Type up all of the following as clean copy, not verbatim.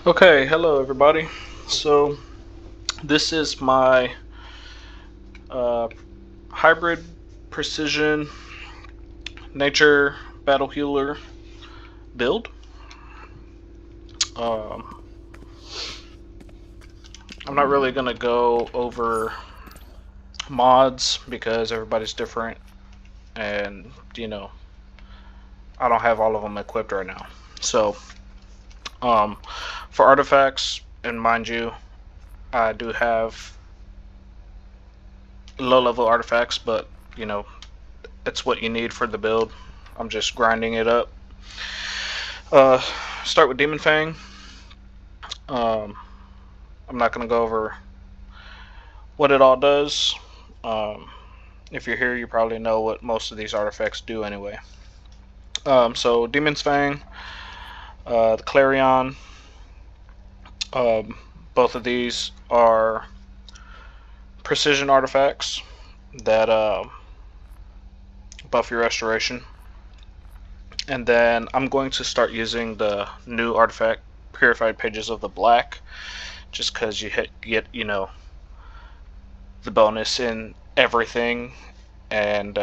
Okay, hello everybody. So this is my uh, hybrid precision nature battle healer build. Um, I'm not really gonna go over mods because everybody's different, and I don't have all of them equipped right now. So um, for artifacts, and mind you, I do have low-level artifacts, but it's what you need for the build. I'm just grinding it up. Uh, Start with Demon Fang. Um, I'm not going to go over what it all does. Um, if you're here, you probably know what most of these artifacts do anyway. So Demon's Fang, the Clarion, um, both of these are precision artifacts that buff your restoration. And then I'm going to start using the new artifact, Purified Pages of the Black, just because you get the bonus in everything, and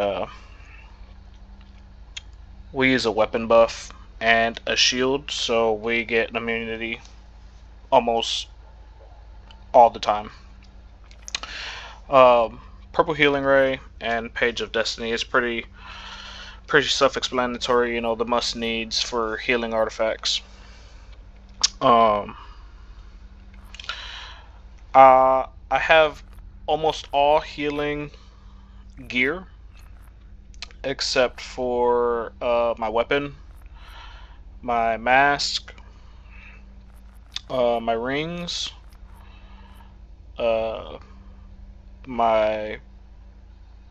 we use a weapon buff and a shield, so we get an immunity almost all the time. Purple Healing Ray and Page of Destiny is pretty self-explanatory. The must needs for healing artifacts. I have almost all healing gear except for my weapon, my mask, my rings, my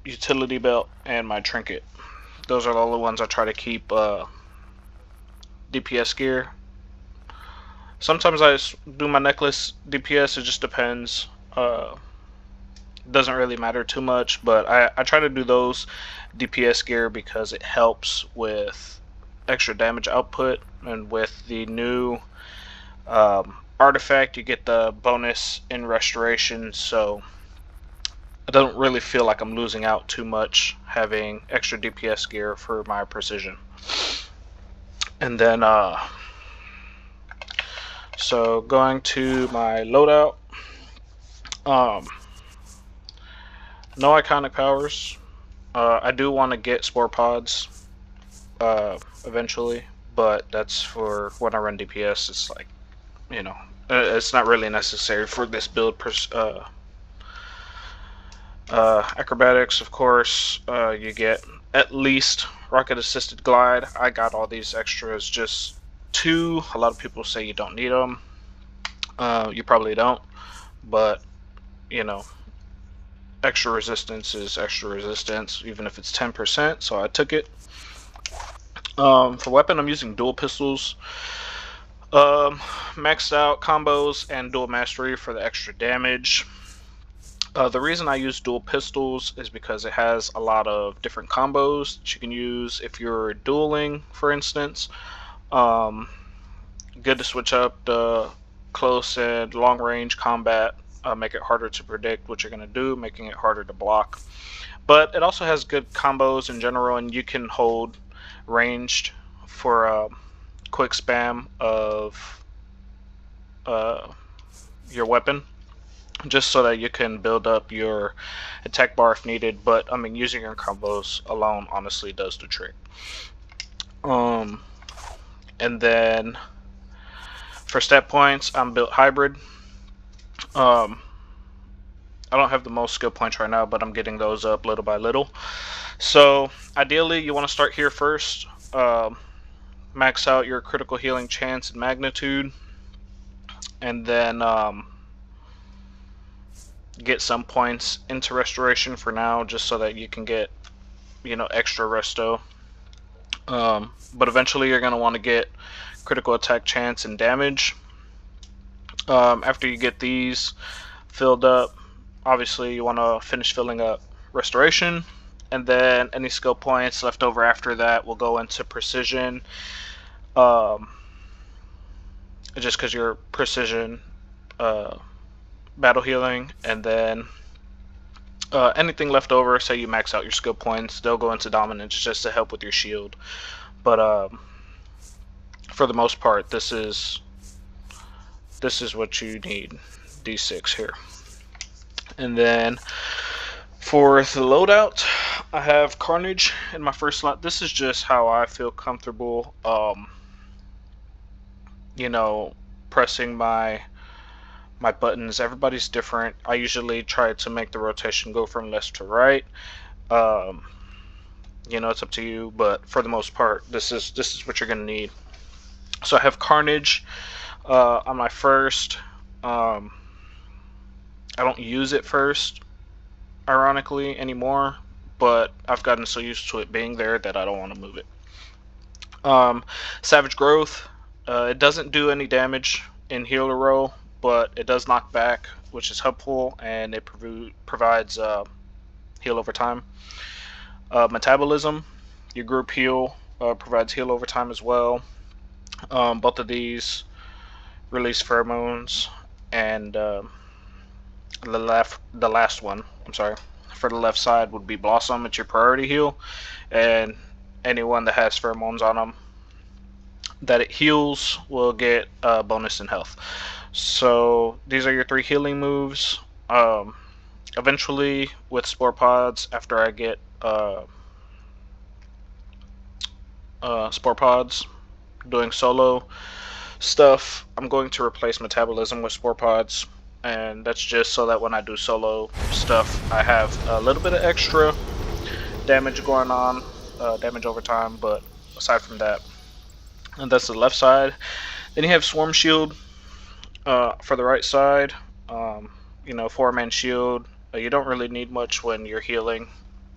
utility belt, and my trinket. Those are all the ones I try to keep DPS gear. Sometimes I do my necklace DPS, it just depends. Doesn't really matter too much, but I try to do those DPS gear because it helps with extra damage output, and with the new artifact you get the bonus in restoration, so I don't really feel like I'm losing out too much having extra DPS gear for my precision. And then so going to my loadout, no iconic powers. I do want to get spore pods eventually, but that's for when I run DPS. It's like, it's not really necessary for this build. Acrobatics, of course, you get at least rocket assisted glide. I got all these extras just two. A lot of people say you don't need them. You probably don't, but extra resistance is extra resistance, even if it's 10%, so I took it. For weapon, I'm using dual pistols, maxed out combos, and dual mastery for the extra damage. The reason I use dual pistols is because it has a lot of different combos that you can use if you're dueling, for instance. Good to switch up the close and long range combat, make it harder to predict what you're going to do, making it harder to block. But it also has good combos in general, and you can hold ranged for a quick spam of your weapon, just so that you can build up your attack bar if needed. But I mean, using your combos alone honestly does the trick. And then for stat points, I'm built hybrid. I don't have the most skill points right now, but I'm getting those up little by little. So ideally, you want to start here first. Max out your critical healing chance and magnitude, and then get some points into restoration for now, just so that you can get extra resto. But eventually, you're going to want to get critical attack chance and damage. After you get these filled up, obviously you want to finish filling up restoration, and then any skill points left over after that will go into precision, just because you're precision battle healing, and then anything left over, say you max out your skill points, they'll go into dominance just to help with your shield. But for the most part, this is what you need. D6 here. And then for the loadout, I have Carnage in my first slot. This is just how I feel comfortable, you know, pressing my buttons. Everybody's different. I usually try to make the rotation go from left to right. You know, it's up to you, but for the most part, this is what you're gonna need. So I have Carnage on my first. I don't use it first, ironically, anymore, but I've gotten so used to it being there that I don't want to move it. Savage Growth. It doesn't do any damage in healer roll, but it does knock back, which is helpful, and it provides heal over time. Metabolism. Your group heal provides heal over time as well. Both of these release pheromones, and the last one, I'm sorry, for the left side would be Blossom. It's your priority heal, and anyone that has pheromones on them that it heals will get a bonus in health. So these are your 3 healing moves. Eventually, with Spore Pods, after I get Spore Pods doing solo stuff, I'm going to replace Metabolism with Spore Pods, and that's just so that when I do solo stuff, I have a little bit of extra damage going on, damage over time. But aside from that, and that's the left side. Then you have Swarm Shield for the right side. You know, 4-man shield. You don't really need much when you're healing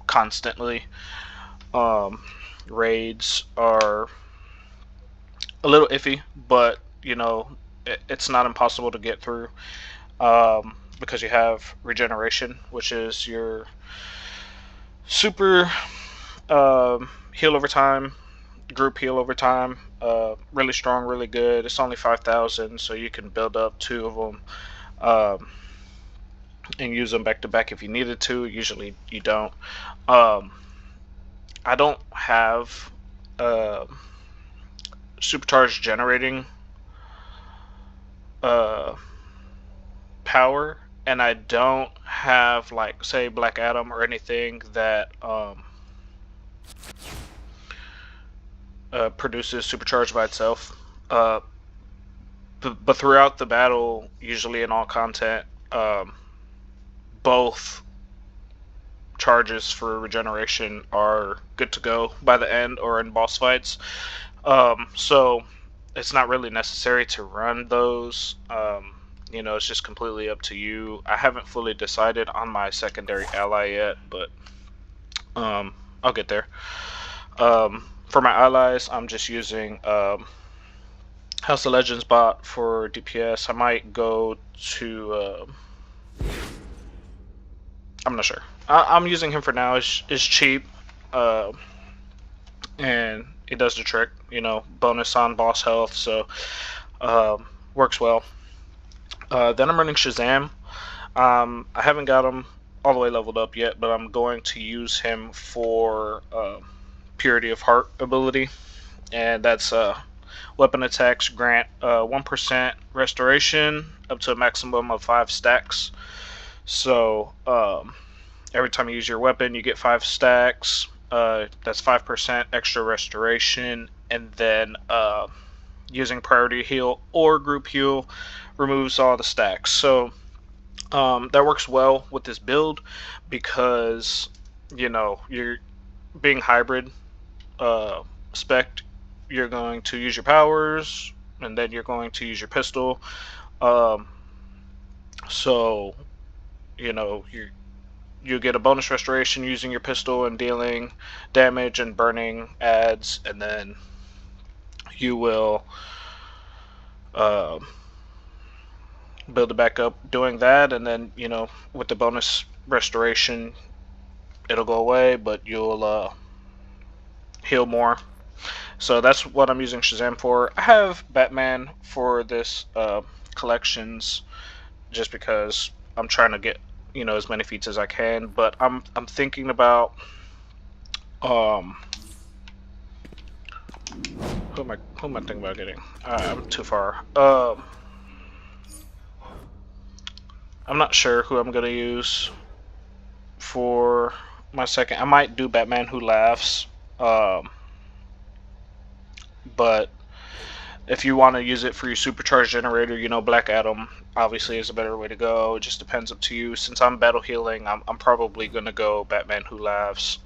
constantly. Raids are a little iffy, but you know, it's not impossible to get through, because you have regeneration, which is your super heal over time, group heal over time. Really strong, really good. It's only 5,000, so you can build up 2 of them and use them back to back if you needed to. Usually you don't. I don't have supercharged generating power, and I don't have, like, say, Black Adam or anything that produces supercharged by itself. But throughout the battle, usually in all content, both charges for regeneration are good to go by the end or in boss fights. So it's not really necessary to run those. You know, it's just completely up to you. I haven't fully decided on my secondary ally yet, but I'll get there. For my allies, I'm just using House of Legends bot for DPS. I might go to I'm not sure. I'm using him for now. It's cheap, and it does the trick. You know, bonus on boss health, so works well. Then I'm running Shazam. I haven't got him all the way leveled up yet, but I'm going to use him for Purity of Heart ability, and that's weapon attacks grant 1% restoration up to a maximum of 5 stacks. So every time you use your weapon, you get 5 stacks. That's 5% extra restoration, and then using priority heal or group heal removes all the stacks. So that works well with this build because, you know, you're being hybrid spec. You're going to use your powers, and then you're going to use your pistol. So, you know, you get a bonus restoration using your pistol and dealing damage and burning adds, and then you will build it back up doing that, and then, you know, with the bonus restoration it'll go away, but you'll heal more. So that's what I'm using Shazam for. I have Batman for this collections just because I'm trying to get, you know, as many feats as I can. But I'm thinking about who am I thinking about getting? I'm too far. I'm not sure who I'm gonna use for my second. I might do Batman Who Laughs. But if you want to use it for your supercharged generator, you know, Black Adam obviously is a better way to go. It just depends up to you. Since I'm battle healing, I'm probably gonna go Batman Who Laughs.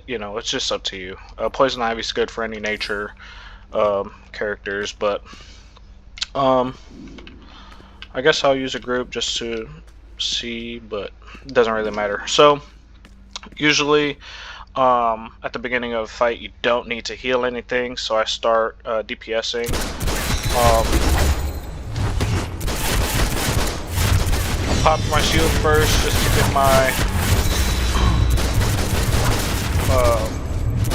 You know, it's just up to you. Poison Ivy's good for any nature characters, but I guess I'll use a group just to see, but it doesn't really matter. So usually at the beginning of a fight, you don't need to heal anything, so I start DPSing. I'll pop my shield first just to get my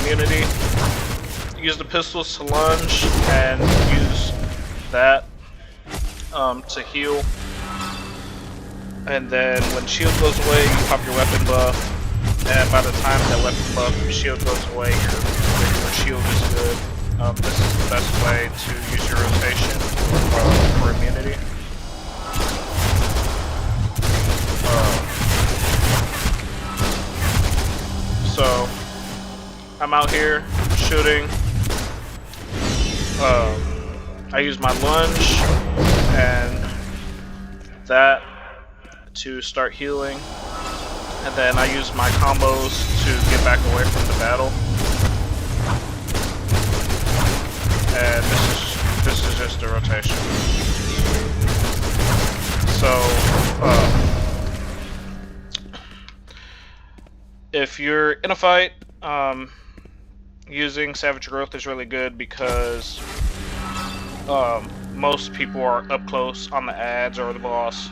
immunity. Use the pistols to lunge and use that to heal. And then when shield goes away, you pop your weapon buff. And by the time that weapon buff shield goes away, your shield is good. This is the best way to use your rotation for immunity. So I'm out here shooting. I use my lunge and that to start healing. And then I use my combos to get back away from the battle. And this is just a rotation. So if you're in a fight, using Savage Growth is really good because most people are up close on the ads or the boss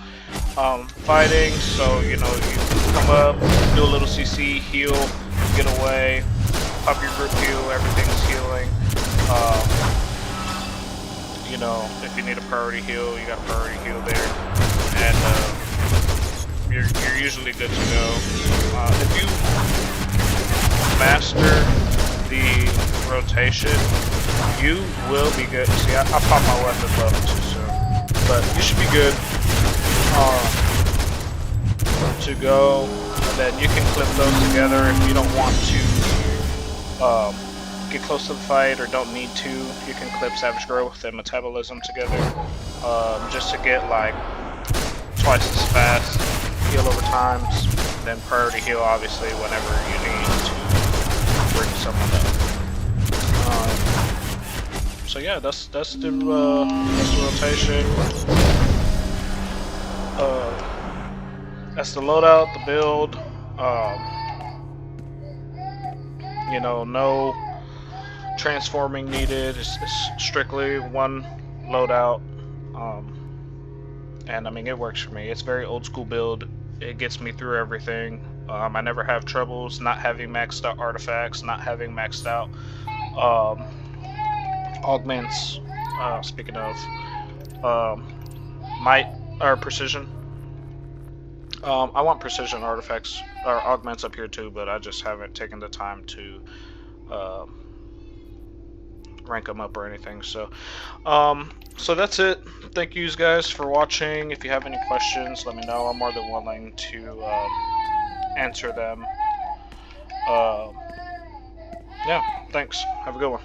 fighting, so you know, you come up, do a little CC, heal, get away, pop your group heal, everything's healing. You know, if you need a priority heal, you got a priority heal there, and you're usually good to go. If you master the rotation, you will be good. See, I popped my weapon buff too soon, but you should be good to go, and then you can clip those together if you don't want to get close to the fight or don't need to. You can clip Savage Growth and Metabolism together just to get like twice as fast heal over times, then priority heal obviously whenever you need to bring someone up. So yeah, that's the rotation. That's the loadout, the build. You know, no transforming needed. It's strictly one loadout. And I mean, it works for me. It's very old school build. It gets me through everything. I never have troubles not having maxed out artifacts, not having maxed out augments. Speaking of might or precision. I want precision artifacts or augments up here too, but I just haven't taken the time to rank them up or anything. So so that's it. Thank you guys for watching. If you have any questions, let me know. I'm more than willing to answer them. Yeah, thanks. Have a good one.